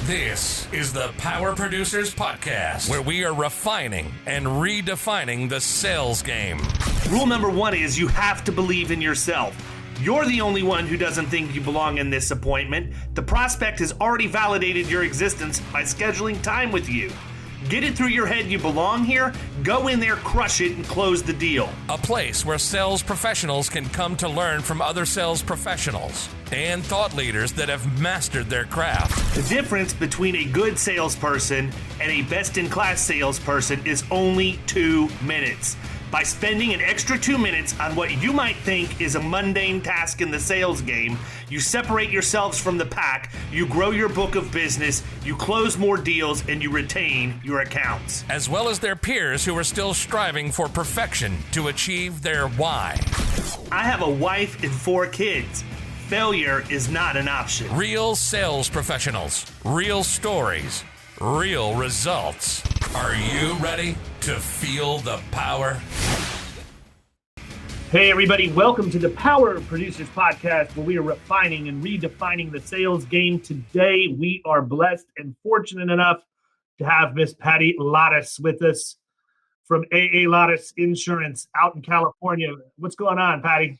This is the Power Producers Podcast, where we are refining and redefining the sales game. Rule number one is you have to believe in yourself. You're the only one who doesn't think you belong in this appointment. The prospect has already validated your existence by scheduling time with you. Get it through your head you belong here, go in there, crush it, and close the deal. A place where sales professionals can come to learn from other sales professionals and thought leaders that have mastered their craft. The difference between a good salesperson and a best-in-class salesperson is only 2 minutes. By spending an extra 2 minutes on what you might think is a mundane task in the sales game, you separate yourselves from the pack, you grow your book of business, you close more deals, and you retain your accounts. As well as their peers who are still striving for perfection to achieve their why. I have a wife and 4 kids. Failure is not an option. Real sales professionals, real stories, real results. Are you ready to feel the power? Hey everybody, welcome to the Power Producers Podcast, where we are refining and redefining the sales game. Today we are blessed and fortunate enough to have Miss Patty Lares with us from AA Lares Insurance out in California. What's going on, Patty?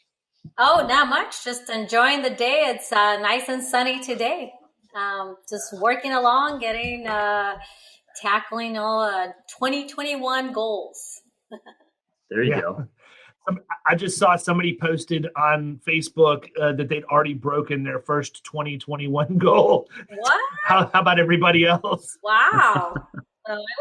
Oh, not much. Just enjoying the day. It's nice and sunny today. Just working along, tackling all 2021 goals. There you go. I just saw somebody posted on Facebook that they'd already broken their first 2021 goal. What? How about everybody else? Wow.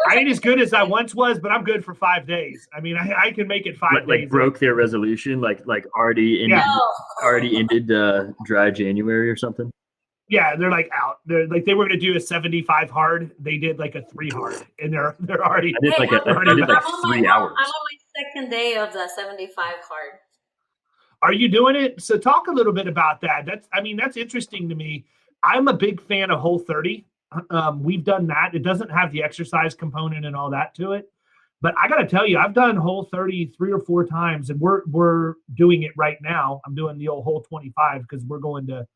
I ain't as good as I once was, but I'm good for 5 days. I mean, I can make it 5 days. Like broke their resolution, like already ended dry January or something. Yeah, they're like out. They're like they were going to do a 75 hard. They did like a 3 hard, and they're already. I did like 3 hours. I'm on my second day of the 75 hard. Are you doing it? So talk a little bit about that. That's interesting to me. I'm a big fan of Whole30. We've done that. It doesn't have the exercise component and all that to it. But I got to tell you, I've done Whole30 3 or 4 times, and we're doing it right now. I'm doing the old Whole25 because we're going to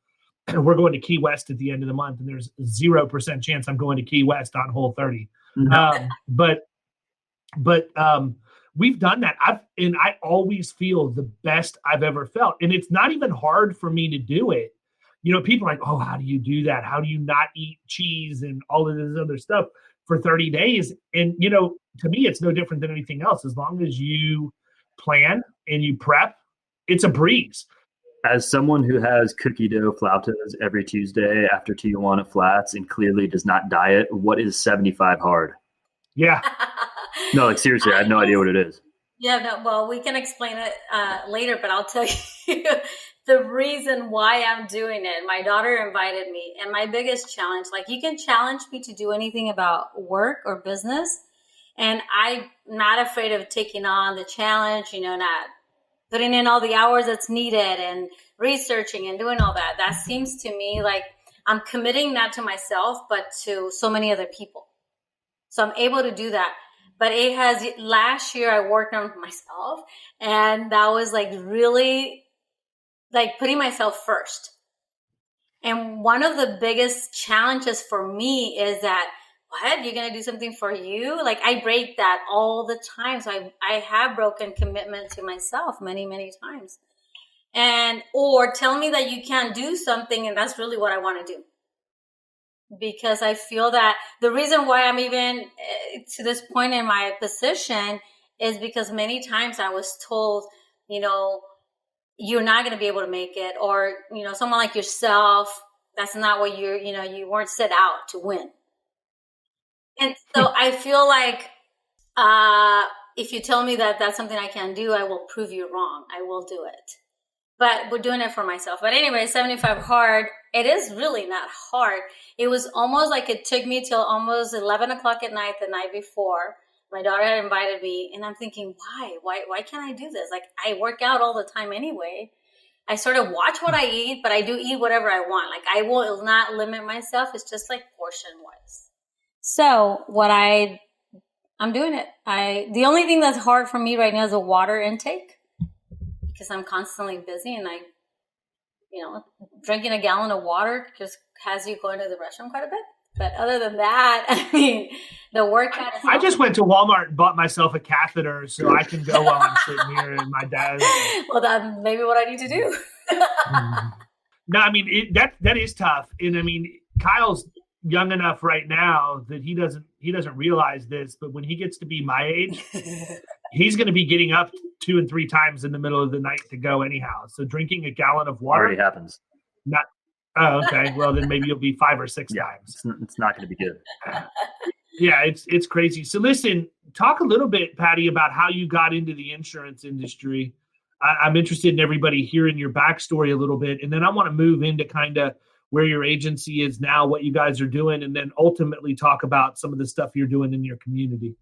Key West at the end of the month, and there's 0% chance I'm going to Key West on Whole30. Mm-hmm. But we've done that. I always feel the best I've ever felt, and it's not even hard for me to do it. You know, people are like, oh, how do you do that? How do you not eat cheese and all of this other stuff for 30 days? And, you know, to me, it's no different than anything else. As long as you plan and you prep, it's a breeze. As someone who has cookie dough flautas every Tuesday after Tijuana Flats and clearly does not diet, what is 75 hard? Yeah. No, like seriously, I have no idea what it is. Yeah, no, well, we can explain it later, but I'll tell you the reason why I'm doing it. My daughter invited me, and my biggest challenge, like you can challenge me to do anything about work or business, and I'm not afraid of taking on the challenge, not putting in all the hours that's needed and researching and doing all that. That seems to me like I'm committing not to myself, but to so many other people. So I'm able to do that. But last year I worked on myself, and that was like really like putting myself first. And one of the biggest challenges for me is that, what? You're going to do something for you? Like I break that all the time. So I have broken commitment to myself many, many times. Or tell me that you can't do something, and that's really what I want to do. Because I feel that the reason why I'm even to this point in my position is because many times I was told, you're not going to be able to make it, or, someone like yourself, that's not what you weren't set out to win. And so I feel like if you tell me that that's something I can do, I will prove you wrong. I will do it. But we're doing it for myself. But anyway, 75 hard, it is really not hard. It was almost like it took me till almost 11 o'clock at night the night before. My daughter had invited me, and I'm thinking, why can't I do this? Like, I work out all the time anyway. I sort of watch what I eat, but I do eat whatever I want. Like, I will not limit myself. It's just like portion-wise. So I'm doing it. The only thing that's hard for me right now is the water intake, because I'm constantly busy, and drinking a gallon of water just has you going to the restroom quite a bit. But other than that, I mean, the workout is. I just went to Walmart and bought myself a catheter so I can go while I'm sitting here in my desk. Well, that's maybe what I need to do. No, I mean that is tough, and I mean Kyle's young enough right now that he doesn't realize this, but when he gets to be my age, he's going to be getting up 2 and 3 times in the middle of the night to go anyhow. So drinking a gallon of water Already happens. Not. Oh, okay. Well, then maybe you'll be 5 or 6 times. It's not going to be good. Yeah, it's crazy. So listen, talk a little bit, Patty, about how you got into the insurance industry. I'm interested in everybody hearing your backstory a little bit, and then I want to move into kind of where your agency is now, what you guys are doing, and then ultimately talk about some of the stuff you're doing in your community.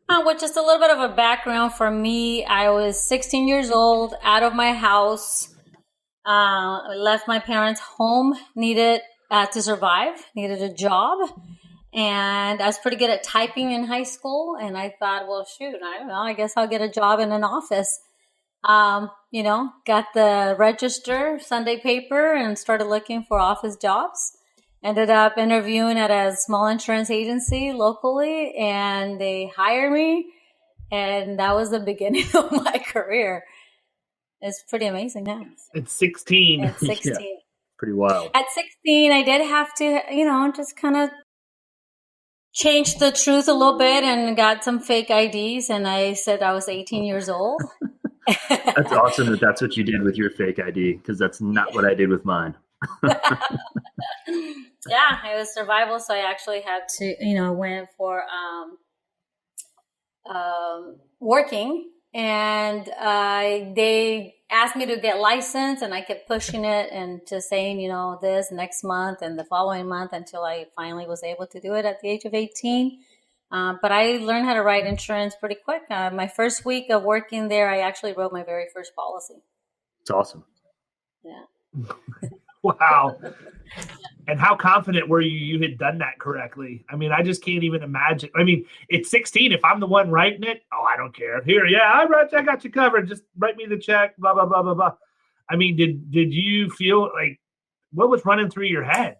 Well, just a little bit of a background for me. I was 16 years old, out of my house, left my parents' home, needed to survive, needed a job. And I was pretty good at typing in high school. And I thought, well, shoot, I don't know, I guess I'll get a job in an office. Got the register, Sunday paper, and started looking for office jobs. Ended up interviewing at a small insurance agency locally, and they hired me. And that was the beginning of my career. It's pretty amazing now. At 16. At 16. Yeah, pretty wild. At 16, I did have to, just kind of change the truth a little bit and got some fake IDs. And I said I was 18 years old. That's awesome that's what you did with your fake ID, because that's not what I did with mine. Yeah, it was survival. So I actually had to, went for working. And they asked me to get licensed, and I kept pushing it and just saying, this next month and the following month until I finally was able to do it at the age of 18. But I learned how to write insurance pretty quick. My first week of working there, I actually wrote my very first policy. It's awesome. Yeah. Wow. And how confident were you had done that correctly? I mean, I just can't even imagine. I mean, it's 16. If I'm the one writing it, I don't care. Here, yeah, I got you covered. Just write me the check, blah, blah, blah, blah, blah. I mean, did you feel like, what was running through your head?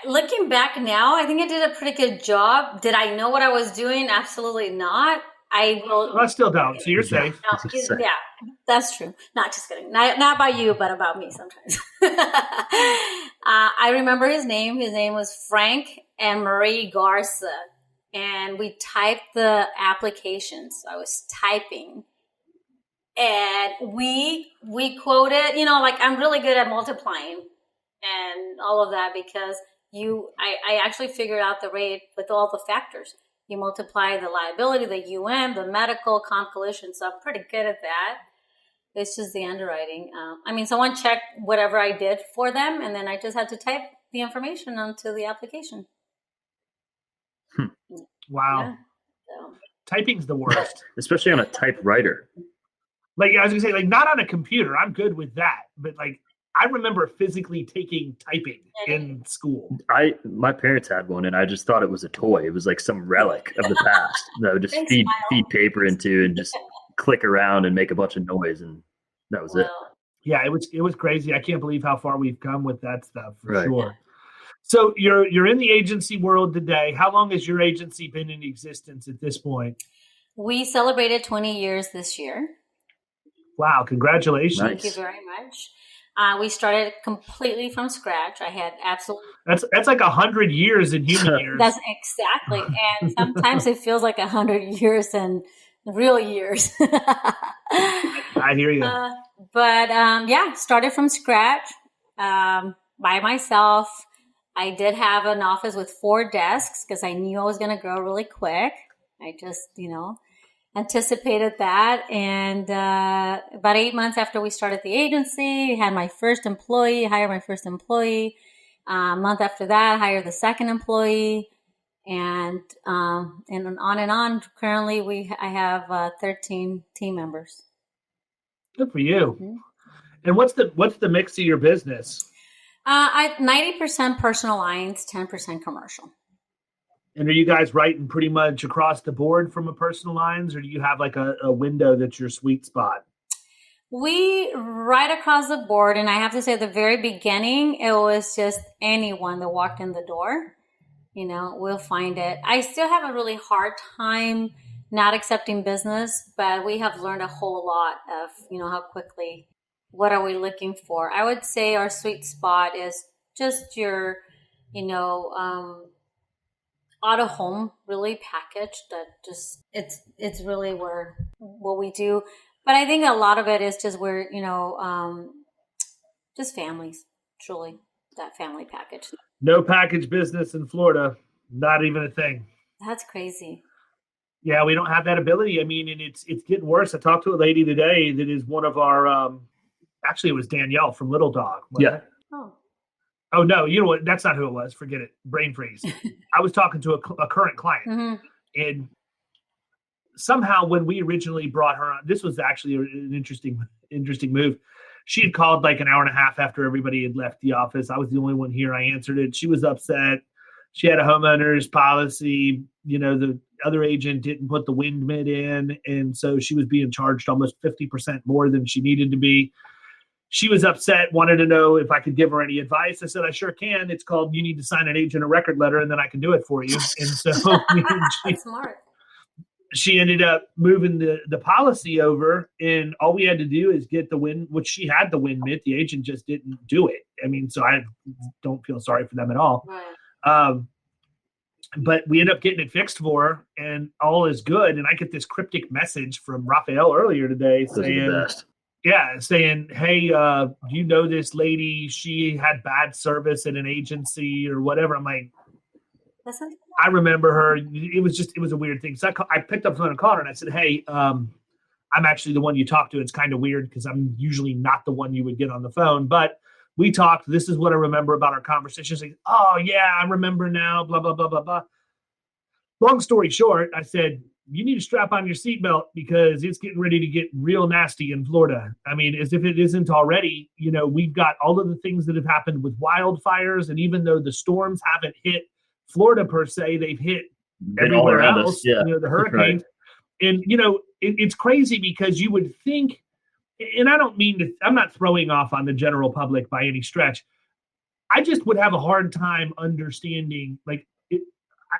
Looking back now, I think I did a pretty good job. Did I know what I was doing? Absolutely not. I still don't. So you're safe. No, yeah, that's true. Not just kidding. Not about you, but about me sometimes. I remember his name. His name was Frank and Marie Garza. And we typed the applications. I was typing. And we quoted, I'm really good at multiplying and all of that because I actually figured out the rate with all the factors. You multiply the liability, the UM, the medical, comp, collision. So I'm pretty good at that. It's just the underwriting. Someone checked whatever I did for them, and then I just had to type the information onto the application. Wow. Yeah, so. Typing's the worst. Especially on a typewriter. Like, I was going to say, not on a computer. I'm good with that. But, I remember physically taking typing in school. My parents had one, and I just thought it was a toy. It was like some relic of the past that I would just feed paper into and just click around and make a bunch of noise, and that was it. Yeah, it was crazy. I can't believe how far we've come with that stuff for sure. Yeah. So you're in the agency world today. How long has your agency been in existence at this point? We celebrated 20 years this year. Wow, congratulations. Thank you very much. We started completely from scratch. I had absolutely... That's like 100 years in human years. That's exactly. And sometimes it feels like 100 years in real years. I hear you. Started from scratch by myself. I did have an office with 4 desks because I knew I was going to grow really quick. I just, anticipated that. And about 8 months after we started the agency, hired my first employee. A month after that, hired the second employee. And on and on. Currently, I have 13 team members. Good for you. Mm-hmm. And what's the mix of your business? 90% personal lines, 10% commercial. And are you guys writing pretty much across the board from a personal lines, or do you have like a window that's your sweet spot? We right across the board, and I have to say at the very beginning, it was just anyone that walked in the door, we'll find it. I still have a really hard time not accepting business, but we have learned a whole lot of, how quickly, what are we looking for? I would say our sweet spot is just your, auto home really packaged that just, it's really what we do. But I think a lot of it is just where, just families, truly, that family package. No package business in Florida, not even a thing. That's crazy. Yeah, we don't have that ability. I mean, and it's getting worse. I talked to a lady today that is one of our, actually it was Danielle from Little Dog. Yeah. Oh, no, you know what? That's not who it was. Forget it. Brain freeze. I was talking to a current client. Mm-hmm. And somehow when we originally brought her on, this was actually an interesting move. She had called like an hour and a half after everybody had left the office. I was the only one here. I answered it. She was upset. She had a homeowner's policy. The other agent didn't put the wind mid in. And so she was being charged almost 50% more than she needed to be. She was upset, wanted to know if I could give her any advice. I said, I sure can. It's called, you need to sign an agent a record letter and then I can do it for you. And so That's smart. She ended up moving the policy over, and all we had to do is get the win, which she had the win mitt. The agent just didn't do it. I mean, so I don't feel sorry for them at all. Right. But we end up getting it fixed for her, and all is good. And I get this cryptic message from Raphael earlier today saying, hey, do you know this lady? She had bad service at an agency or whatever. I'm like, I remember her. It was a weird thing. So I picked up the phone and called her and I said, hey, I'm actually the one you talked to. It's kind of weird because I'm usually not the one you would get on the phone, but we talked. This is what I remember about our conversation. She's like, oh yeah, I remember now, blah, blah, blah, blah, blah. Long story short, I said, you need to strap on your seatbelt because it's getting ready to get real nasty in Florida. I mean, as if it isn't already, we've got all of the things that have happened with wildfires. And even though the storms haven't hit Florida per se, they've hit everywhere else, the hurricanes. Right. And, it's crazy because you would think, and I don't mean to, I'm not throwing off on the general public by any stretch. I just would have a hard time understanding,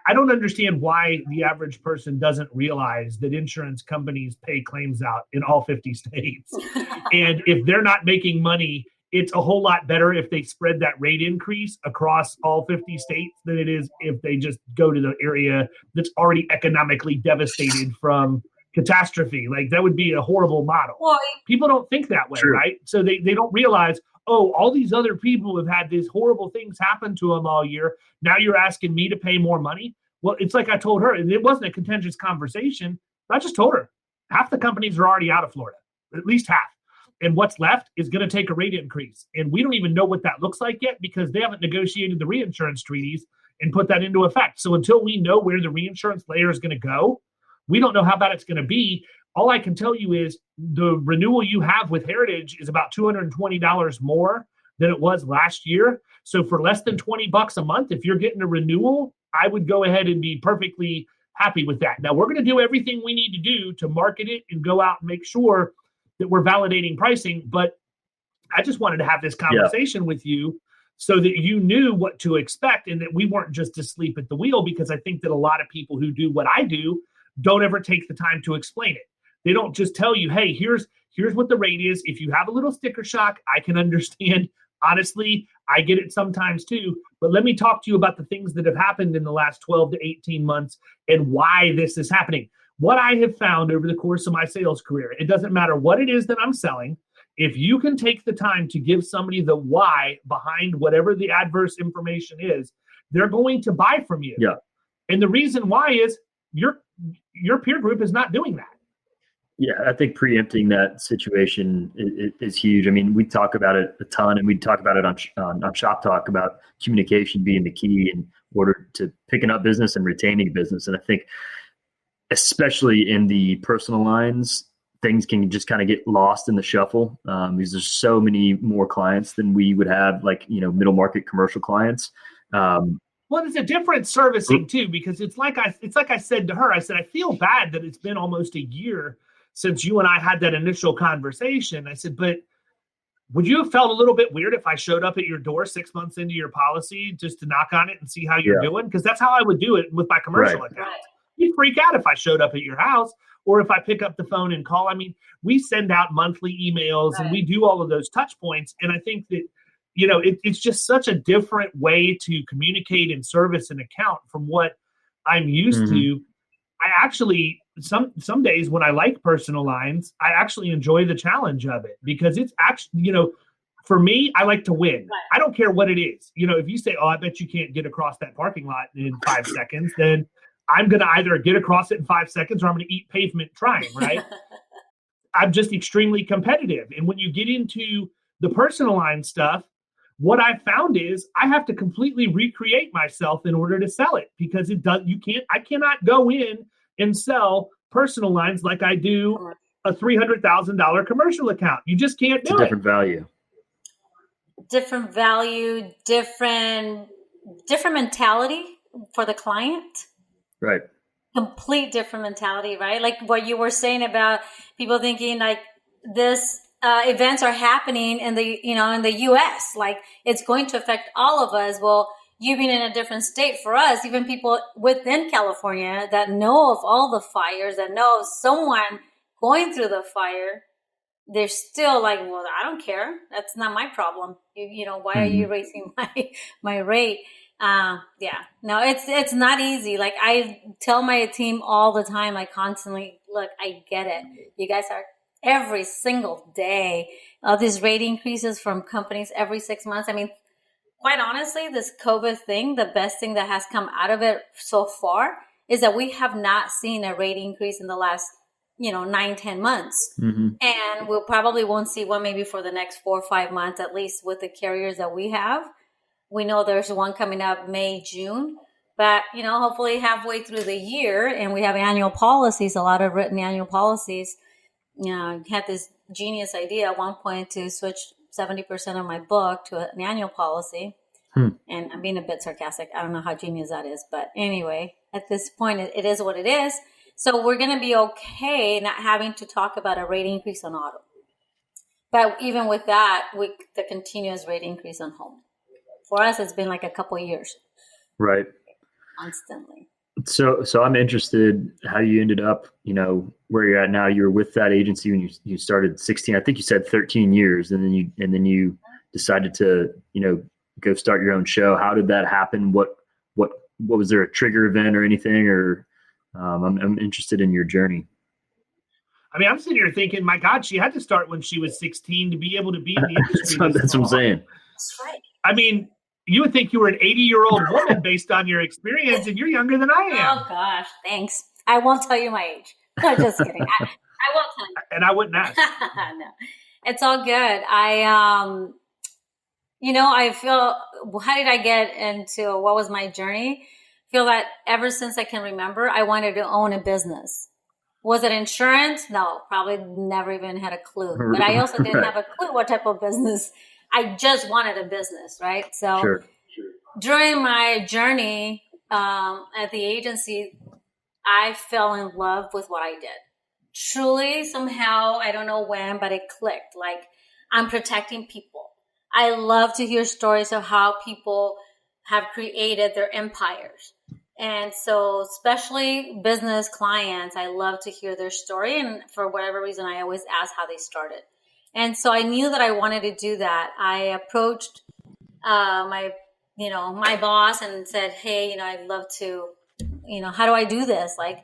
I don't understand why the average person doesn't realize that insurance companies pay claims out in all 50 states. And if they're not making money, it's a whole lot better if they spread that rate increase across all 50 states than it is if they just go to the area that's already economically devastated from catastrophe. Like that would be a horrible model. Well, people don't think that way, true. Right? So they don't realize, all these other people have had these horrible things happen to them all year. Now you're asking me to pay more money? Well, it's like I told her, and it wasn't a contentious conversation. I just told her half the companies are already out of Florida, at least half. And what's left is going to take a rate increase. And we don't even know what that looks like yet because they haven't negotiated the reinsurance treaties and put that into effect. So until we know where the reinsurance layer is going to go, we don't know how bad it's going to be. All I can tell you is the renewal you have with Heritage is about $220 more than it was last year. So for less than $20 a month, if you're getting a renewal, I would go ahead and be perfectly happy with that. Now, we're going to do everything we need to do to market it and go out and make sure that we're validating pricing. But I just wanted to have this conversation with you so that you knew what to expect and that we weren't just asleep at the wheel, because I think that a lot of people who do what I do don't ever take the time to explain it. They don't just tell you, hey, here's what the rate is. If you have a little sticker shock, I can understand. Honestly, I get it sometimes too. But let me talk to you about the things that have happened in the last 12 to 18 months and why this is happening. What I have found over the course of my sales career, it doesn't matter what it is that I'm selling. If you can take the time to give somebody the why behind whatever the adverse information is, they're going to buy from you. Yeah. And the reason why is your peer group is not doing that. Yeah, I think preempting that situation is huge. I mean, we talk about it a ton, and we talk about it on Shop Talk about communication being the key in order to picking up business and retaining business. And I think especially in the personal lines, things can just kind of get lost in the shuffle because there's so many more clients than we would have, like, middle market commercial clients. Well, it's a different servicing too, because it's like I said to her, I said, I feel bad that it's been almost a year since you and I had that initial conversation, I said, but would you have felt a little bit weird if I showed up at your door 6 months into your policy just to knock on it and see how you're doing? Because that's how I would do it with my commercial account. Right. You'd freak out if I showed up at your house or if I pick up the phone and call. I mean, we send out monthly emails and we do all of those touch points. And I think that, you know, it's just such a different way to communicate and service an account from what I'm used to. I actually, some days when I like personal lines, I actually enjoy the challenge of it because it's actually, you know, for me, I like to win. Right. I don't care what it is. You know, if you say, oh, I bet you can't get across that parking lot in 5 seconds, then I'm going to either get across it in 5 seconds or I'm going to eat pavement trying, right? I'm just extremely competitive. And when you get into the personal line stuff, what I found is I have to completely recreate myself in order to sell it because I cannot go in and sell personal lines like I do a $300,000 commercial account. You just can't do it. Different value, different mentality for the client. right? Complete different mentality, right? Like what you were saying about people thinking like this events are happening in the US, like it's going to affect all of us. Well, you being in a different state for us, even people within California that know of all the fires, that know of someone going through the fire, they're still like, well, I don't care. That's not my problem. You know, why are you raising my rate? No, it's not easy. Like I tell my team all the time, I constantly, look, I get it. You guys are every single day, these rate increases from companies every 6 months. I mean, quite honestly, this COVID thing, the best thing that has come out of it so far is that we have not seen a rate increase in the last, 9-10 months. And we'll probably won't see one maybe for the next 4 or 5 months, at least with the carriers that we have. We know there's one coming up May, June, but, hopefully halfway through the year, and we have annual policies, a lot of written annual policies. Had this genius idea at one point to switch 70% of my book to an annual policy. And I'm being a bit sarcastic. I don't know how genius that is, but anyway, at this point, it is what it is. So we're going to be okay not having to talk about a rate increase on auto. But even with that, the continuous rate increase on home. For us, it's been like a couple of years. Right. Constantly. So I'm interested how you ended up, where you're at now. You were with that agency when you started 16, I think you said 13 years, and then you decided to, go start your own show. How did that happen? What was there a trigger event or anything, or I'm interested in your journey. I mean, I'm sitting here thinking, my God, she had to start when she was 16 to be able to be in the industry. That's what I'm saying. That's right. I mean, you would think you were an 80-year-old woman based on your experience, and you're younger than I am. Oh, gosh, thanks. I won't tell you my age. No, just kidding. I won't tell you. And I wouldn't ask. No, it's all good. I feel, how did I get into, what was my journey? I feel that ever since I can remember, I wanted to own a business. Was it insurance? No, probably never even had a clue. But I also didn't have a clue what type of business. I just wanted a business, right? So Sure. During my journey at the agency, I fell in love with what I did. Truly, somehow, I don't know when, but it clicked. Like, I'm protecting people. I love to hear stories of how people have created their empires. And so, especially business clients, I love to hear their story. And for whatever reason, I always ask how they started. And so I knew that I wanted to do that. I approached my boss and said, hey, I'd love to, how do I do this? I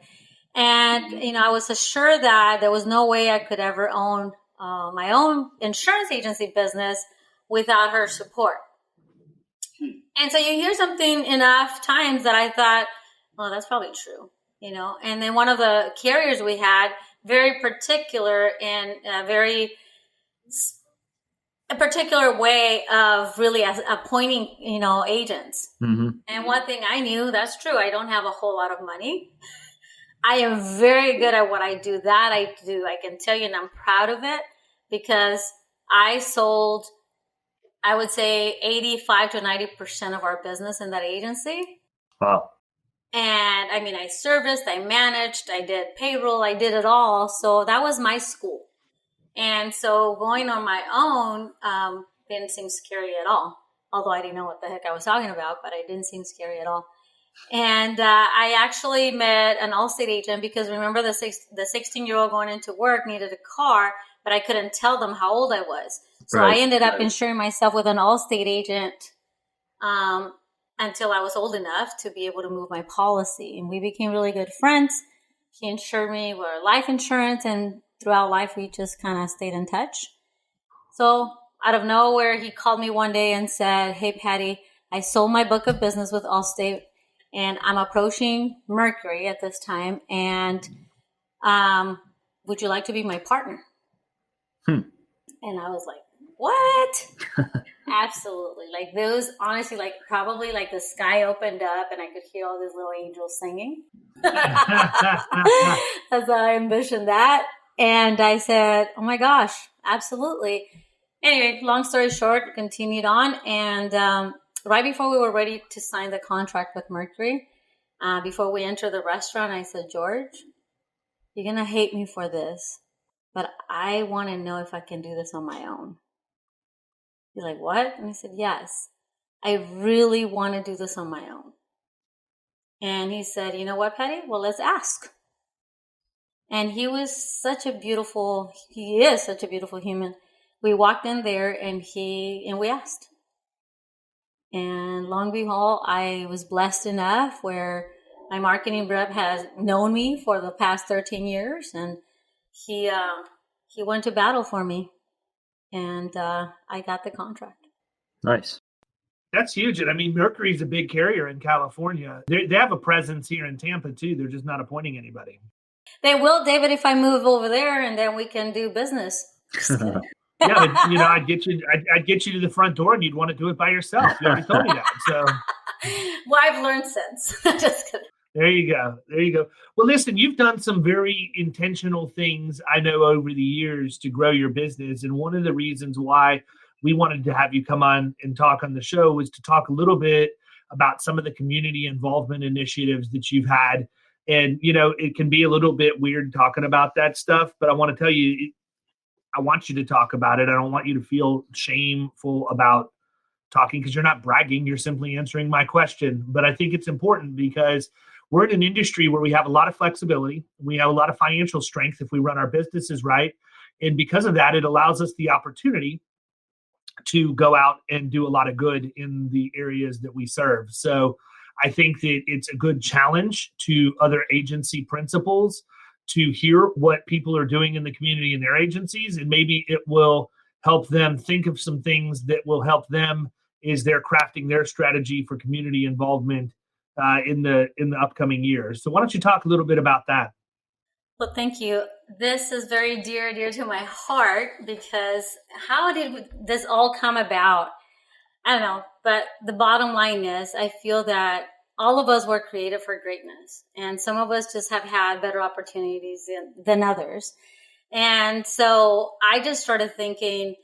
was assured that there was no way I could ever own my own insurance agency business without her support. And so you hear something enough times that I thought, well, that's probably true, And then one of the carriers we had, very particular in a particular way of really appointing, agents. Mm-hmm. And one thing I knew, that's true. I don't have a whole lot of money. I am very good at what I do. That I do. I can tell you, and I'm proud of it because I sold, I would say 85 to 90% of our business in that agency. Wow. And I mean, I serviced, I managed, I did payroll, I did it all. So that was my school. And so going on my own didn't seem scary at all. Although I didn't know what the heck I was talking about, but it didn't seem scary at all. And I actually met an Allstate agent because remember the 16-year-old going into work needed a car, but I couldn't tell them how old I was. So I ended up insuring myself with an Allstate agent until I was old enough to be able to move my policy. And we became really good friends. He insured me with life insurance, and throughout life, we just kind of stayed in touch. So out of nowhere, he called me one day and said, "Hey, Patty, I sold my book of business with Allstate, and I'm approaching Mercury at this time. And would you like to be my partner?" And I was like, what? Absolutely. Like those, honestly, like probably like the sky opened up and I could hear all these little angels singing. That's how I envisioned that. And I said, oh my gosh, absolutely. Anyway, long story short, continued on. And right before we were ready to sign the contract with Mercury, before we entered the restaurant, I said, George, you're going to hate me for this, but I want to know if I can do this on my own. He's like, what? And I said, yes, I really want to do this on my own. And he said, you know what, Patty? Well, let's ask. And he is such a beautiful human. We walked in there and we asked. And lo and behold, I was blessed enough where my marketing rep has known me for the past 13 years. And he went to battle for me. And I got the contract. Nice. That's huge. And I mean, Mercury's a big carrier in California. They have a presence here in Tampa too. They're just not appointing anybody. They will, David, if I move over there, and then we can do business. Yeah, but, I'd get you to the front door, and you'd want to do it by yourself. You already told me that. So, well, I've learned since. Just kidding. There you go. Well, listen, you've done some very intentional things, I know, over the years to grow your business. And one of the reasons why we wanted to have you come on and talk on the show was to talk a little bit about some of the community involvement initiatives that you've had. And, it can be a little bit weird talking about that stuff, but I want to tell you, I want you to talk about it. I don't want you to feel shameful about talking because you're not bragging. You're simply answering my question. But I think it's important because we're in an industry where we have a lot of flexibility. We have a lot of financial strength if we run our businesses right. And because of that, it allows us the opportunity to go out and do a lot of good in the areas that we serve. So I think that it's a good challenge to other agency principals to hear what people are doing in the community in their agencies. And maybe it will help them think of some things that will help them as they're crafting their strategy for community involvement in the upcoming years. So why don't you talk a little bit about that? Well, thank you. This is very dear to my heart because how did this all come about? I don't know, but the bottom line is I feel that all of us were created for greatness, and some of us just have had better opportunities than others. And so I just started thinking,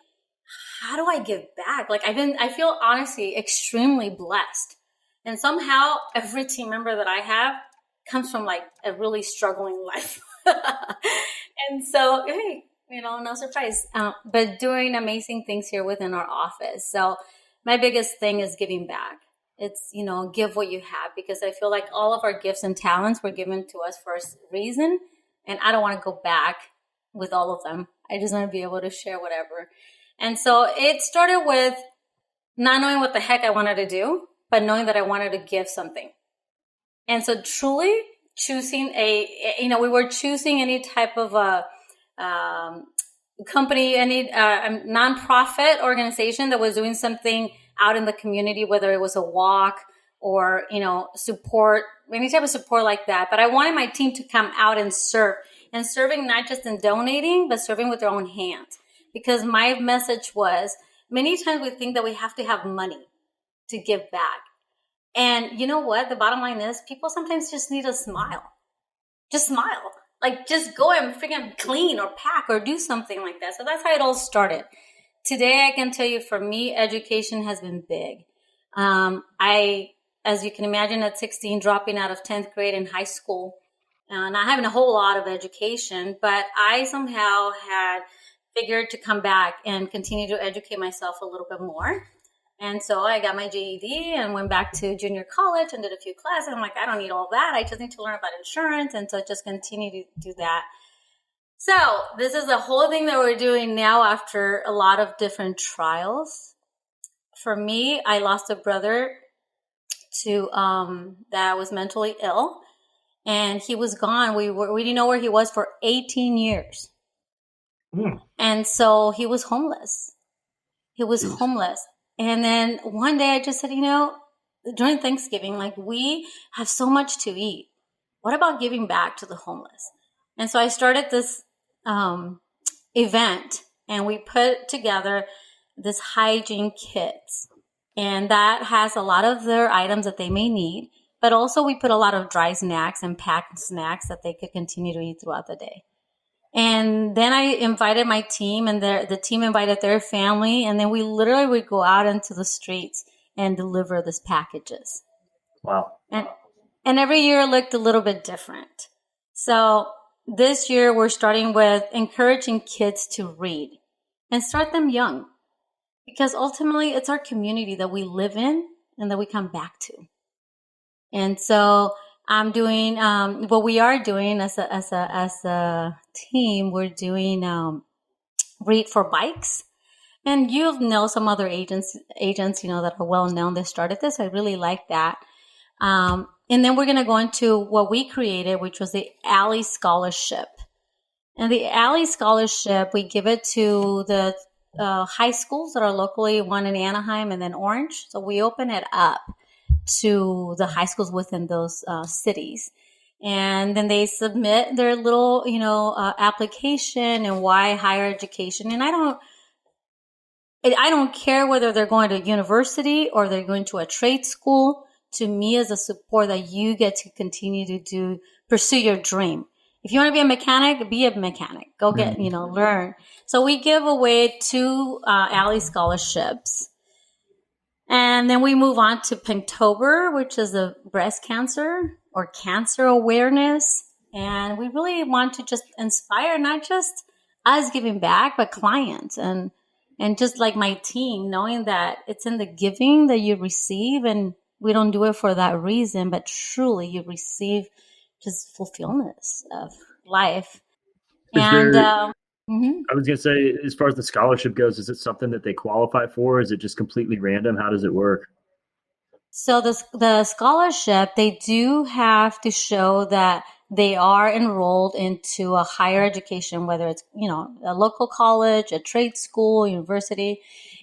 how do I give back? Like I feel honestly extremely blessed. And somehow every team member that I have comes from like a really struggling life. And so, hey, no surprise, but doing amazing things here within our office. So my biggest thing is giving back. It's, give what you have, because I feel like all of our gifts and talents were given to us for a reason. And I don't want to go back with all of them. I just want to be able to share whatever. And so it started with not knowing what the heck I wanted to do, but knowing that I wanted to give something. And so truly choosing we were choosing any type of a company, any nonprofit organization that was doing something out in the community, whether it was a walk or, support, any type of support like that. But I wanted my team to come out and serve, and serving not just in donating, but serving with their own hands. Because my message was, many times we think that we have to have money to give back. And you know what? The bottom line is people sometimes just need a smile. Just smile. Like just go and freaking clean or pack or do something like that. So that's how it all started. Today, I can tell you, for me, education has been big. I as you can imagine, at 16, dropping out of 10th grade in high school, not having a whole lot of education, but I somehow had figured to come back and continue to educate myself a little bit more. And so I got my GED and went back to junior college and did a few classes. I'm like, I don't need all that. I just need to learn about insurance. And so I just continue to do that. So this is the whole thing that we're doing now after a lot of different trials. For me, I lost a brother to that was mentally ill, and he was gone. We didn't know where he was for 18 years. And so he was homeless. Homeless. And then one day I just said, during Thanksgiving, like, we have so much to eat. What about giving back to the homeless? And so I started this event, and we put together this hygiene kits. And that has a lot of their items that they may need, but also we put a lot of dry snacks and packed snacks that they could continue to eat throughout the day. And then I invited my team, and the team invited their family. And then we literally would go out into the streets and deliver these packages. Wow. And every year it looked a little bit different. So this year we're starting with encouraging kids to read and start them young, because ultimately it's our community that we live in and that we come back to. And so I'm doing what we are doing as a team. We're doing Read for Bikes, and you know some other agents that are well known that started this. I really like that. And then we're going to go into what we created, which was the Alley Scholarship. And the Alley Scholarship, we give it to the high schools that are locally, one in Anaheim and then Orange. So we open it up to the high schools within those cities. And then they submit their little, application and why higher education. And I don't care whether they're going to university or they're going to a trade school. To me, as a support that you get to continue to pursue your dream. If you want to be a mechanic, be a mechanic. Go get, learn. So we give away 2 Alley scholarships. And then we move on to Pinktober, which is a breast cancer or cancer awareness. And we really want to just inspire not just us giving back, but clients and just like my team, knowing that it's in the giving that you receive, and we don't do it for that reason, but truly you receive just fulfillment of life. I was going to say, as far as the scholarship goes, is it something that they qualify for? Is it just completely random? How does it work? So the scholarship, they do have to show that they are enrolled into a higher education, whether it's, a local college, a trade school, university.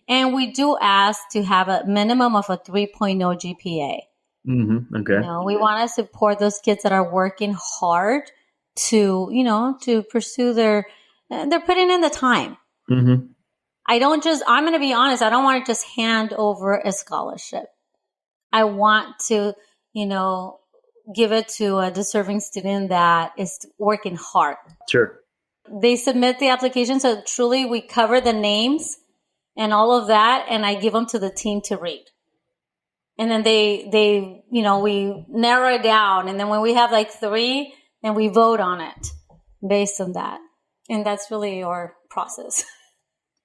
And we do ask to have a minimum of a 3.0 GPA. Mm-hmm. Okay. We want to support those kids that are working hard to pursue they're putting in the time. Mm-hmm. I'm going to be honest, I don't want to just hand over a scholarship. I want to, give it to a deserving student that is working hard. Sure. They submit the application. So truly we cover the names and all of that, and I give them to the team to read. And then they we narrow it down. And then when we have like 3, then we vote on it based on that. And that's really our process.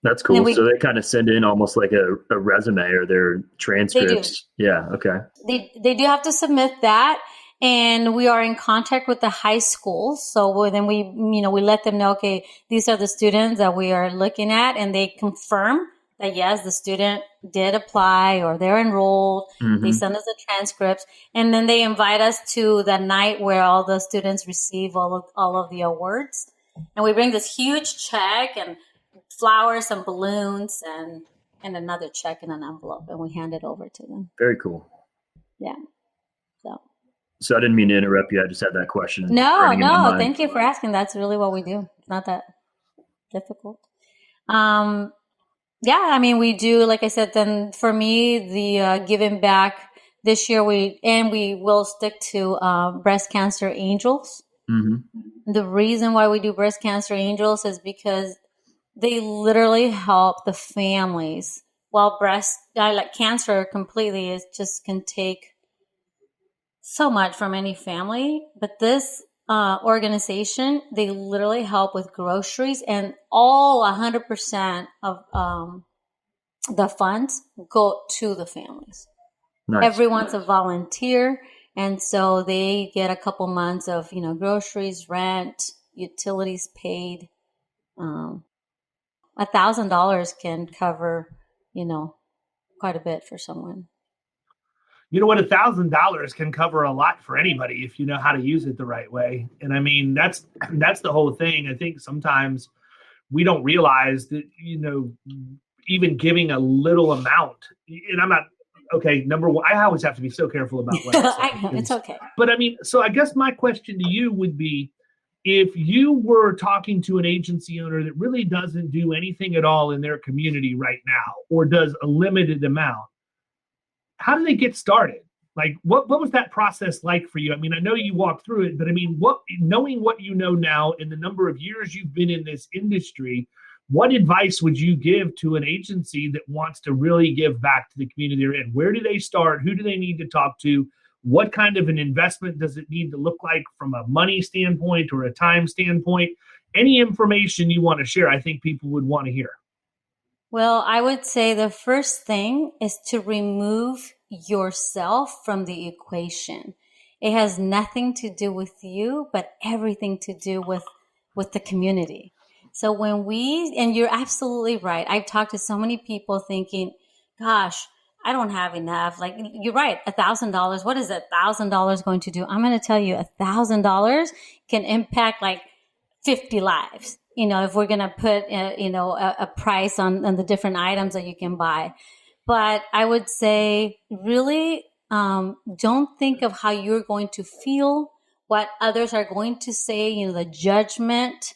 That's cool. So they kind of send in almost like a resume or their transcripts. Yeah. Okay. They do have to submit that. And we are in contact with the high schools. So then we let them know, okay, these are the students that we are looking at, and they confirm that yes, the student did apply or they're enrolled. Mm-hmm. They send us the transcripts, and then they invite us to the night where all the students receive all of the awards. And we bring this huge check and flowers and balloons and another check in an envelope, and we hand it over to them. Very cool. Yeah. So I didn't mean to interrupt you. I just had that question. No. Thank you for asking. That's really what we do. It's not that difficult. We do, like I said, then for me, the giving back this year, we will stick to breast cancer angels. Mm-hmm. The reason why we do breast cancer angels is because they literally help the families, while cancer completely can take so much from any family, but this organization, they literally help with groceries, and all 100% of the funds go to the families. Nice. Everyone's a volunteer, and so they get a couple months of, groceries, rent, utilities paid. $1,000 can cover, quite a bit for someone. You know what? $1,000 can cover a lot for anybody if you know how to use it the right way. And I mean, that's the whole thing. I think sometimes we don't realize that, even giving a little amount, and I'm not, okay, number one, I always have to be so careful about what I say. I know, it's okay. But I mean, so I guess my question to you would be, if you were talking to an agency owner that really doesn't do anything at all in their community right now, or does a limited amount, how do they get started? Like, what was that process like for you? I mean, I know you walked through it, but I mean, knowing what you know now and the number of years you've been in this industry, what advice would you give to an agency that wants to really give back to the community they're in? Where do they start? Who do they need to talk to? What kind of an investment does it need to look like from a money standpoint or a time standpoint? Any information you want to share, I think people would want to hear. Well, I would say the first thing is to remove yourself from the equation. It has nothing to do with you, but everything to do with the community. So and you're absolutely right. I've talked to so many people thinking, gosh, I don't have enough. Like, you're right. $1,000. What is $1,000 going to do? I'm going to tell you, $1,000 can impact like 50 lives. If we're going to put, a price on the different items that you can buy. But I would say really don't think of how you're going to feel, what others are going to say, the judgment,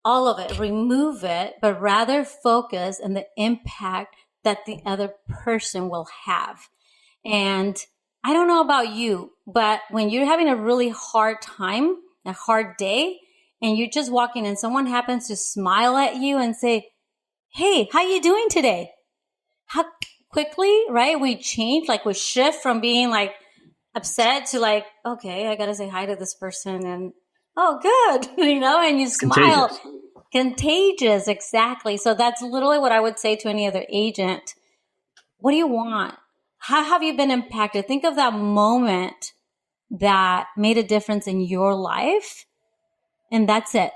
all of it. Remove it, but rather focus on the impact that the other person will have. And I don't know about you, but when you're having a really hard time, a hard day, and you're just walking and someone happens to smile at you and say, hey, how you doing today? How quickly, right? We change, like we shift from being like upset to like, okay, I got to say hi to this person and, oh, good, and you smile. Contagious, exactly. So that's literally what I would say to any other agent. What do you want? How have you been impacted? Think of that moment that made a difference in your life. And that's it.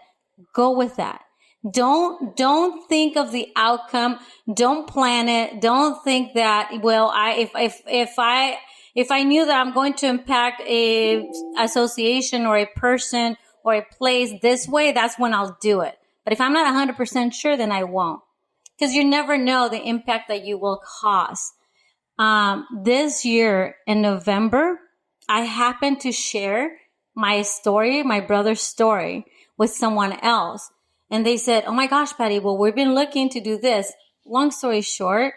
Go with that. Don't think of the outcome. Don't plan it. Don't think that, well, if I knew that I'm going to impact a association or a person or a place this way, that's when I'll do it. But if I'm not 100% sure, then I won't. Because you never know the impact that you will cause. This year in November, I happened to share my story, my brother's story, with someone else. And they said, oh my gosh, Patty, well, we've been looking to do this. Long story short,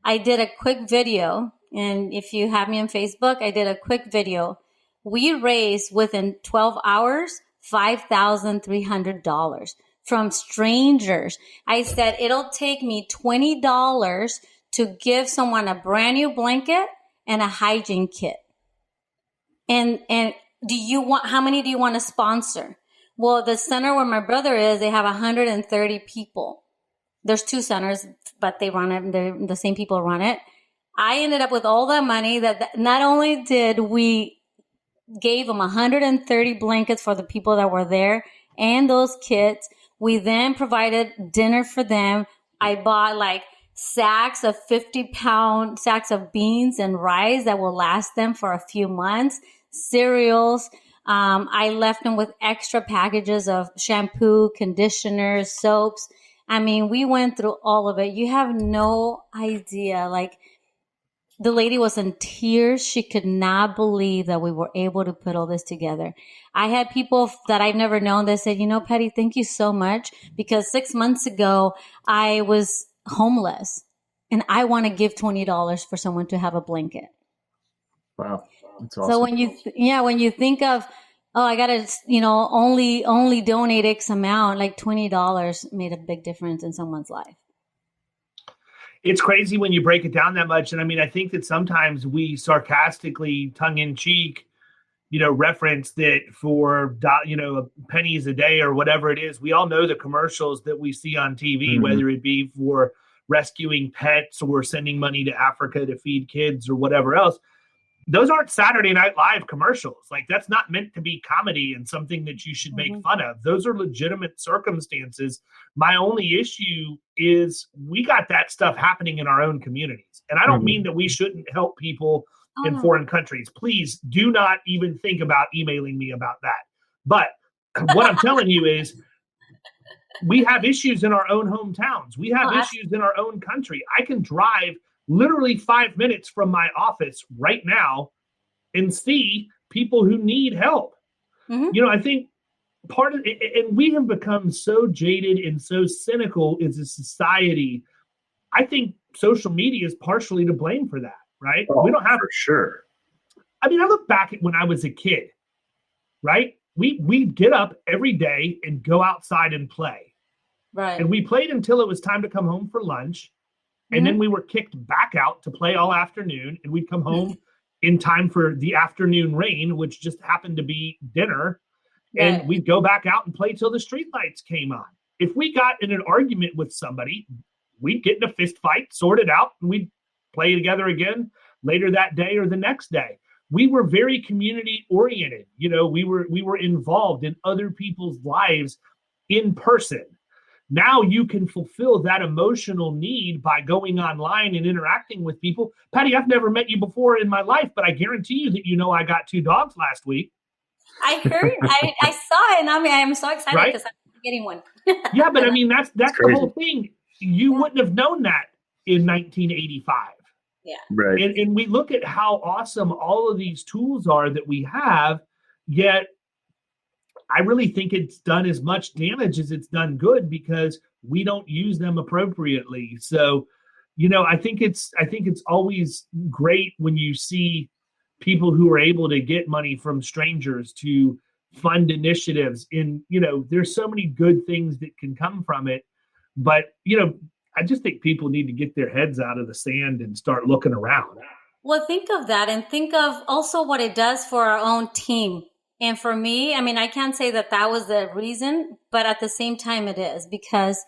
I did a quick video. And if you have me on Facebook, I did a quick video. We raised within 12 hours, $5,300 from strangers. I said, it'll take me $20 to give someone a brand new blanket and a hygiene kit. And how many do you want to sponsor? Well, the center where my brother is, they have 130 people. There's 2 centers, but they run it. The same people run it. I ended up with all that money that not only did we gave them 130 blankets for the people that were there and those kits. We then provided dinner for them. I bought like sacks of 50-pound sacks of beans and rice that will last them for a few months, cereals. I left them with extra packages of shampoo, conditioners, soaps. I mean, we went through all of it. You have no idea. Like, the lady was in tears. She could not believe that we were able to put all this together. I had people that I've never known that said, Patty, thank you so much, because 6 months ago I was homeless and I want to give $20 for someone to have a blanket. Wow. That's awesome. So when you think of, oh, I got to, only donate X amount, like $20 made a big difference in someone's life. It's crazy when you break it down that much. And I mean, I think that sometimes we sarcastically, tongue in cheek, reference that for, pennies a day or whatever it is. We all know the commercials that we see on TV, whether it be for rescuing pets or sending money to Africa to feed kids or whatever else. Those aren't Saturday Night Live commercials. Like, that's not meant to be comedy and something that you should make fun of. Those are legitimate circumstances. My only issue is we got that stuff happening in our own communities. And I don't mean that we shouldn't help people in foreign countries. Please do not even think about emailing me about that. But what I'm telling you is we have issues in our own hometowns. We have issues in our own country. I can drive literally 5 minutes from my office right now and see people who need help. I think part of it, and we have become so jaded and so cynical as a society. I think social media is partially to blame for that, right? We don't have, for sure. I mean, I look back at when I was a kid, right? We'd get up every day and go outside and play. Right. And we played until it was time to come home for lunch. And then we were kicked back out to play all afternoon, and we'd come home in time for the afternoon rain, which just happened to be dinner. And we'd go back out and play till the streetlights came on. If we got in an argument with somebody, we'd get in a fist fight, sort it out, and we'd play together again later that day or the next day. We were very community oriented. We were involved in other people's lives in person. Now you can fulfill that emotional need by going online and interacting with people. Patty, I've never met you before in my life, but I guarantee you that I got 2 dogs last week. I heard, I saw it, and I'm so excited because I'm getting one. Yeah, but I mean, that's the whole thing. You wouldn't have known that in 1985. Yeah. Right. And we look at how awesome all of these tools are that we have, yet I really think it's done as much damage as it's done good because we don't use them appropriately. So, I think it's always great when you see people who are able to get money from strangers to fund initiatives. There's so many good things that can come from it. But, I just think people need to get their heads out of the sand and start looking around. Well, think of that, and think of also what it does for our own team. And for me, I mean, I can't say that was the reason, but at the same time it is, because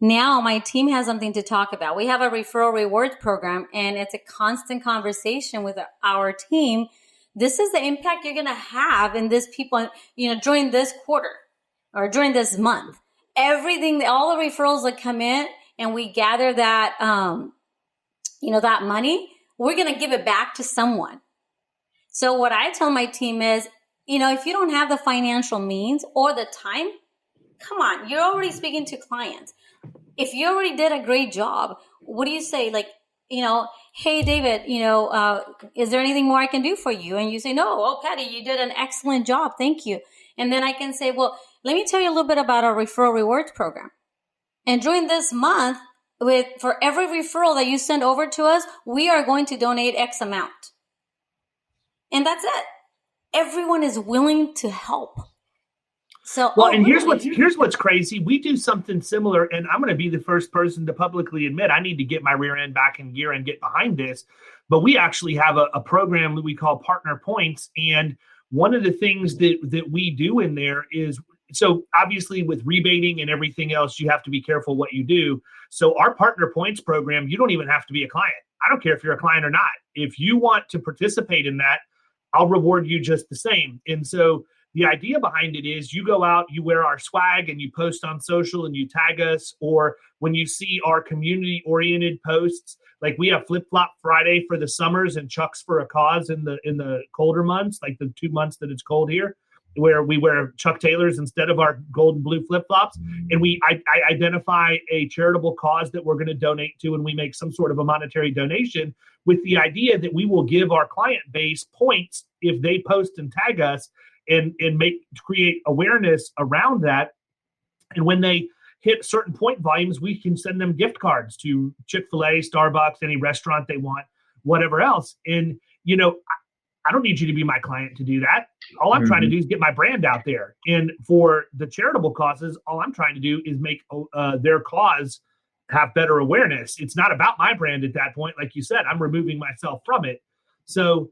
now my team has something to talk about. We have a referral rewards program, and it's a constant conversation with our team. This is the impact you're going to have in this people, during this quarter or during this month. Everything, all the referrals that come in, and we gather that, that money, we're going to give it back to someone. So what I tell my team is, if you don't have the financial means or the time, come on, you're already speaking to clients. If you already did a great job, what do you say? Like, hey, David, is there anything more I can do for you? And you say, no, oh, Patty, you did an excellent job. Thank you. And then I can say, well, let me tell you a little bit about our referral rewards program. And during this month, for every referral that you send over to us, we are going to donate X amount. And that's it. Everyone is willing to help. So, and here's what's crazy. We do something similar, and I'm going to be the first person to publicly admit I need to get my rear end back in gear and get behind this. But we actually have a program that we call Partner Points, and one of the things that we do in there is, so obviously with rebating and everything else, you have to be careful what you do. So our Partner Points program, you don't even have to be a client. I don't care if you're a client or not. If you want to participate in that, I'll reward you just the same. And so the idea behind it is you go out, you wear our swag, and you post on social and you tag us. Or when you see our community-oriented posts, like we have Flip Flop Friday for the summers and Chucks for a Cause in the colder months, like the 2 months that it's cold here, where we wear Chuck Taylors instead of our gold and blue flip-flops. And I identify a charitable cause that we're going to donate to, and we make some sort of a monetary donation with the idea that we will give our client base points if they post and tag us and create awareness around that. And when they hit certain point volumes, we can send them gift cards to Chick-fil-A, Starbucks, any restaurant they want, whatever else. And, I don't need you to be my client to do that. All I'm trying to do is get my brand out there. And for the charitable causes, all I'm trying to do is make their cause have better awareness. It's not about my brand at that point. Like you said, I'm removing myself from it. So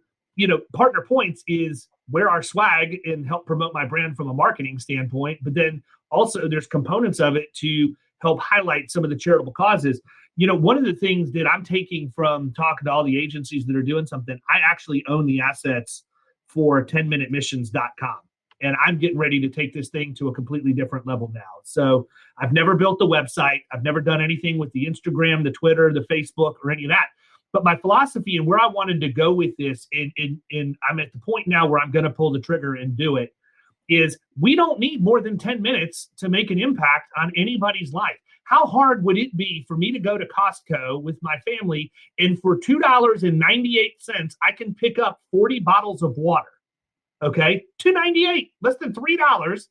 partner points is wear our swag and help promote my brand from a marketing standpoint. But then also there's components of it to help highlight some of the charitable causes. One of the things that I'm taking from talking to all the agencies that are doing something, I actually own the assets for 10minutemissions.com. And I'm getting ready to take this thing to a completely different level now. So I've never built the website. I've never done anything with the Instagram, the Twitter, the Facebook, or any of that. But my philosophy and where I wanted to go with this, and I'm at the point now where I'm going to pull the trigger and do it, is we don't need more than 10 minutes to make an impact on anybody's life. How hard would it be for me to go to Costco with my family and for $2.98, I can pick up 40 bottles of water? Okay, $2.98, less than $3.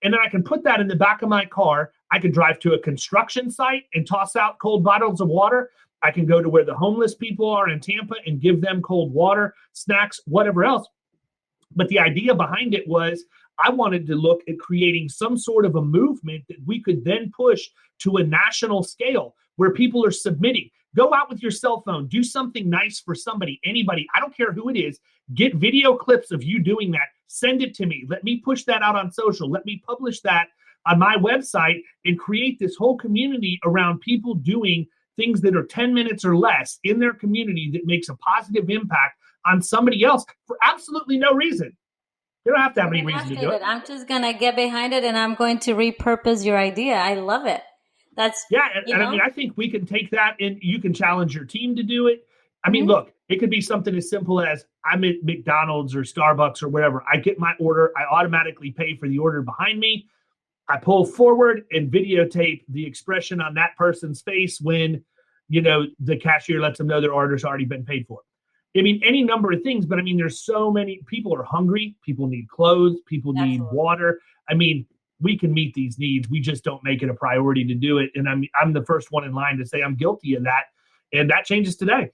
And then I can put that in the back of my car. I can drive to a construction site and toss out cold bottles of water. I can go to where the homeless people are in Tampa and give them cold water, snacks, whatever else. But the idea behind it was I wanted to look at creating some sort of a movement that we could then push to a national scale where people are submitting. Go out with your cell phone, do something nice for somebody, anybody. I don't care who it is. Get video clips of you doing that. Send it to me. Let me push that out on social. Let me publish that on my website and create this whole community around people doing things that are 10 minutes or less in their community that makes a positive impact on somebody else for absolutely no reason. You don't have to have any reason to do it. I'm just going to get behind it and I'm going to repurpose your idea. I love it. I think we can take that and you can challenge your team to do it. I mean, look, it could be something as simple as I'm at McDonald's or Starbucks or wherever. I get my order. I automatically pay for the order behind me. I pull forward and videotape the expression on that person's face when, the cashier lets them know their order's already been paid for. I mean, any number of things, but I mean, there's so many people are hungry. People need clothes. People need water. I mean, we can meet these needs. We just don't make it a priority to do it. And I'm the first one in line to say I'm guilty of that. And that changes today.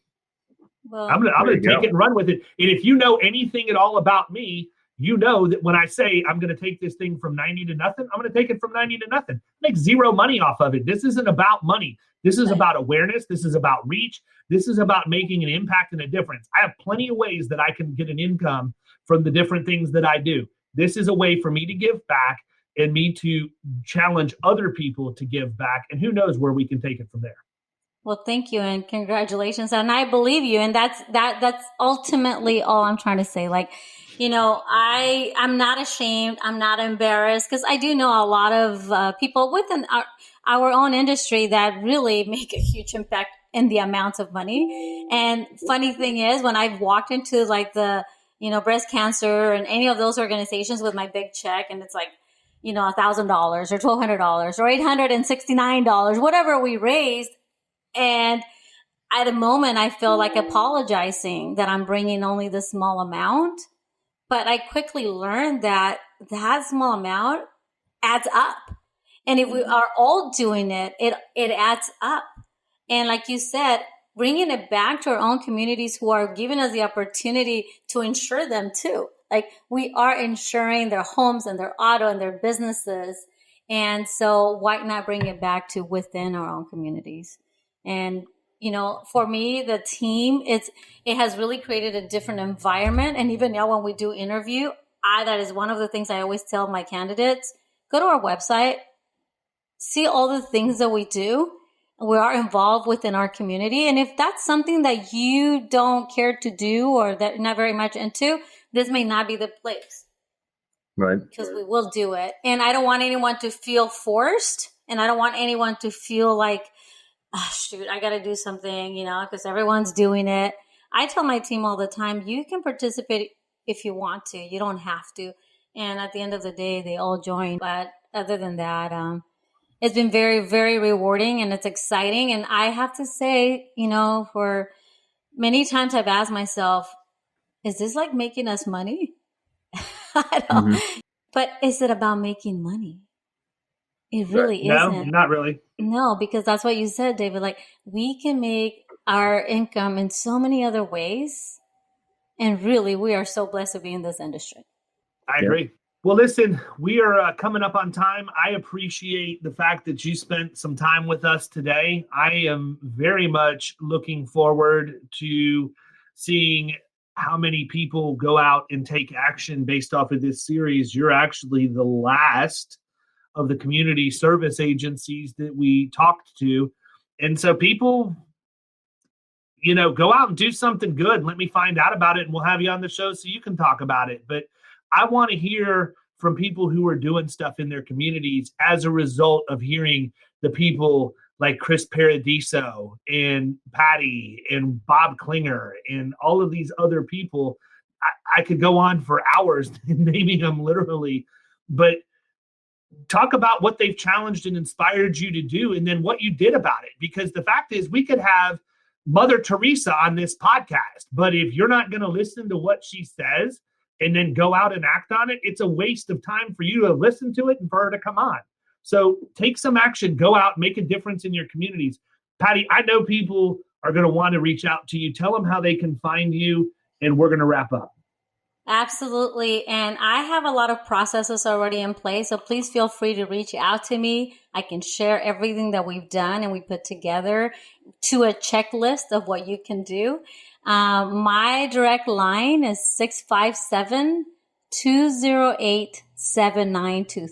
Well, I'm gonna take it and run with it. And if you know anything at all about me, you know that when I say I'm going to take this thing from 90 to nothing, I'm going to take it from 90 to nothing. Make zero money off of it. This isn't about money. This is about awareness. This is about reach. This is about making an impact and a difference. I have plenty of ways that I can get an income from the different things that I do. This is a way for me to give back and me to challenge other people to give back. And who knows where we can take it from there. Well, thank you and congratulations. And I believe you. And that's ultimately all I'm trying to say. Like, I'm not ashamed. I'm not embarrassed because I do know a lot of people within our own industry that really make a huge impact in the amounts of money. And funny thing is, when I've walked into like the, breast cancer and any of those organizations with my big check, and it's like, $1,000 or $1,200 or $869, whatever we raised. And at a moment, I feel like apologizing that I'm bringing only this small amount. But I quickly learned that small amount adds up. And if we are all doing it, it adds up. And like you said, bringing it back to our own communities who are giving us the opportunity to insure them too. Like we are insuring their homes and their auto and their businesses. And so why not bring it back to within our own communities? And for me, the team, it has really created a different environment. And even now when we do interview, that is one of the things I always tell my candidates, go to our website, see all the things that we do. We are involved within our community. And if that's something that you don't care to do or that you're not very much into, this may not be the place. Right. Because we will do it. And I don't want anyone to feel forced. And I don't want anyone to feel like, oh, shoot, I got to do something, because everyone's doing it. I tell my team all the time, you can participate if you want to. You don't have to. And at the end of the day, they all join. But other than that, it's been very, very rewarding and it's exciting. And I have to say, for many times I've asked myself, is this like making us money? I don't. Mm-hmm. But is it about making money? It really isn't. No, not really. No, because that's what you said, David. Like we can make our income in so many other ways. And really, we are so blessed to be in this industry. I agree. Well, listen, we are coming up on time. I appreciate the fact that you spent some time with us today. I am very much looking forward to seeing how many people go out and take action based off of this series. You're actually the last of the community service agencies that we talked to. And so people, go out and do something good. Let me find out about it, and we'll have you on the show so you can talk about it. But I want to hear from people who are doing stuff in their communities as a result of hearing the people like Chris Paradiso and Patty and Bob Klinger and all of these other people. I could go on for hours naming them literally, but talk about what they've challenged and inspired you to do, and then what you did about it. Because the fact is, we could have Mother Teresa on this podcast, but if you're not going to listen to what she says and then go out and act on it, it's a waste of time for you to listen to it and for her to come on. So take some action, go out, make a difference in your communities. Patty, I know people are going to want to reach out to you. Tell them how they can find you, and we're going to wrap up. Absolutely. And I have a lot of processes already in place. So please feel free to reach out to me. I can share everything that we've done and we put together to a checklist of what you can do. My direct line is 657-208-7923.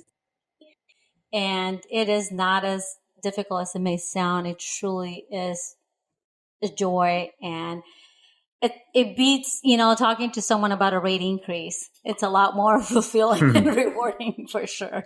And it is not as difficult as it may sound. It truly is a joy, and it beats, talking to someone about a rate increase. It's a lot more fulfilling and rewarding for sure.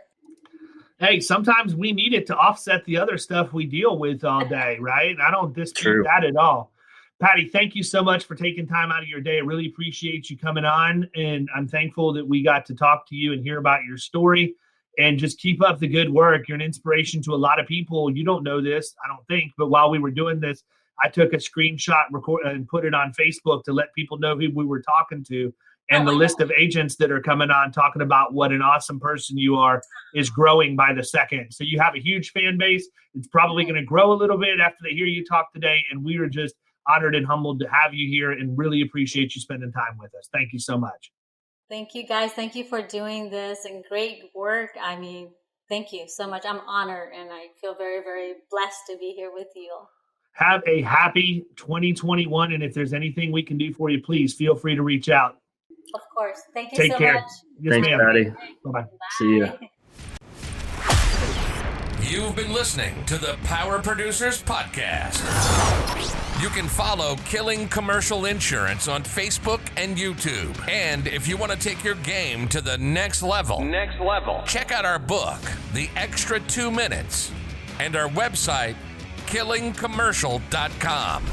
Hey, sometimes we need it to offset the other stuff we deal with all day, right? I don't dispute that at all. Patty, thank you so much for taking time out of your day. I really appreciate you coming on, and I'm thankful that we got to talk to you and hear about your story. And just keep up the good work. You're an inspiration to a lot of people. You don't know this, I don't think, but while we were doing this, I took a screenshot and put it on Facebook to let people know who we were talking to. And the list of agents that are coming on talking about what an awesome person you are is growing by the second. So you have a huge fan base. It's probably going to grow a little bit after they hear you talk today. And we are just honored and humbled to have you here and really appreciate you spending time with us. Thank you so much. Thank you, guys. Thank you for doing this and great work. I mean, thank you so much. I'm honored, and I feel very, very blessed to be here with you. Have a happy 2021. And if there's anything we can do for you, please feel free to reach out. Of course. Thank you Take so care. much. Yes, Thanks, ma'am. Patty. Bye-bye. See you. You've been listening to the Power Producers Podcast. You can follow Killing Commercial Insurance on Facebook and YouTube. And if you want to take your game to the next level, check out our book, The Extra 2 Minutes, and our website, killingcommercial.com.